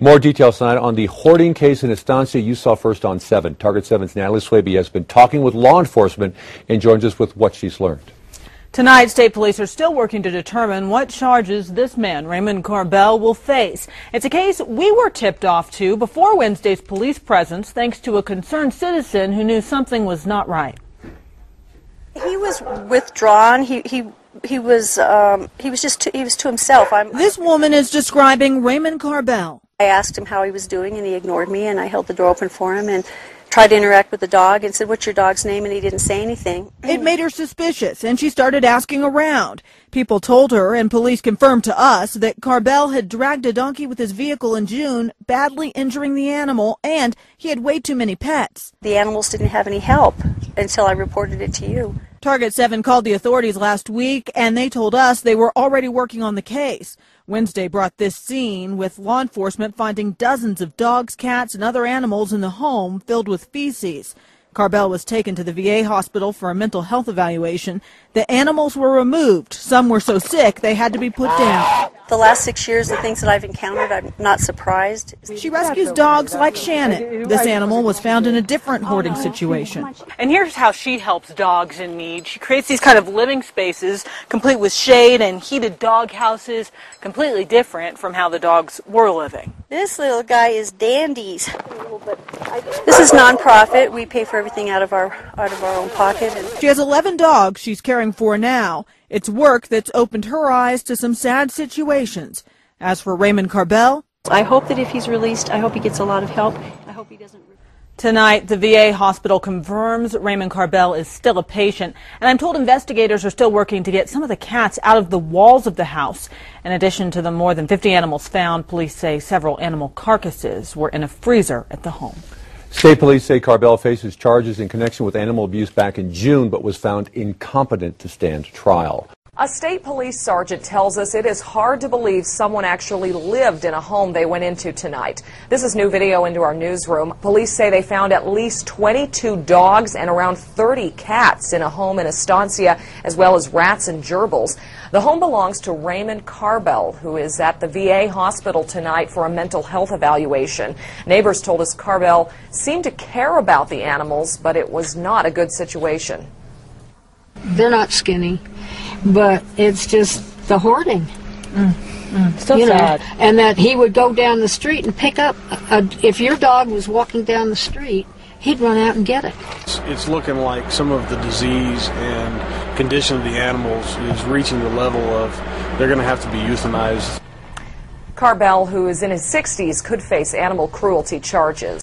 More details tonight on the hoarding case in Estancia you saw first on 7. Target 7's Natalie Swaby has been talking with law enforcement and joins us with what she's learned. Tonight, state police are still working to determine what charges this man, Raymond Carbell, will face. It's a case we were tipped off to before Wednesday's police presence, thanks to a concerned citizen who knew something was not right. He was withdrawn. He was to himself. This woman is describing Raymond Carbell. I asked him how he was doing, and he ignored me, and I held the door open for him and tried to interact with the dog and said, "What's your dog's name?" And he didn't say anything. It made her suspicious, and she started asking around. People told her, and police confirmed to us, that Carbell had dragged a donkey with his vehicle in June, badly injuring the animal, and he had way too many pets. The animals didn't have any help until I reported it to you. Target 7 called the authorities last week, and they told us they were already working on the case. Wednesday brought this scene, with law enforcement finding dozens of dogs, cats, and other animals in the home filled with feces. Carbell was taken to the VA hospital for a mental health evaluation. The animals were removed. Some were so sick they had to be put down. The last 6 years, the things that I've encountered, I'm not surprised. She rescues dogs like Shannon. This animal was found in a different hoarding situation. And here's how she helps dogs in need. She creates these kind of living spaces, complete with shade and heated dog houses, completely different from how the dogs were living. This little guy is Dandies. This is nonprofit. We pay for everything out of our own pocket. She has 11 dogs she's caring for now. It's work that's opened her eyes to some sad situations. As for Raymond Carbell, I hope that if he's released, I hope he gets a lot of help. I hope he doesn't. Tonight, the VA hospital confirms Raymond Carbell is still a patient, and I'm told investigators are still working to get some of the cats out of the walls of the house. In addition to the more than 50 animals found, police say several animal carcasses were in a freezer at the home. State police say Carbell faces charges in connection with animal abuse back in June, but was found incompetent to stand trial. A state police sergeant tells us it is hard to believe someone actually lived in a home they went into tonight. This is new video into our newsroom. Police say they found at least 22 dogs and around 30 cats in a home in Estancia, as well as rats and gerbils. The home belongs to Raymond Carbell, who is at the VA hospital tonight for a mental health evaluation. Neighbors told us Carbell seemed to care about the animals, but it was not a good situation. They're not skinny, but it's just the hoarding. So sad. And that he would go down the street and pick up, if your dog was walking down the street, he'd run out and get it. It's looking like some of the disease and condition of the animals is reaching the level of they're going to have to be euthanized. Carbell, who is in his 60s, could face animal cruelty charges.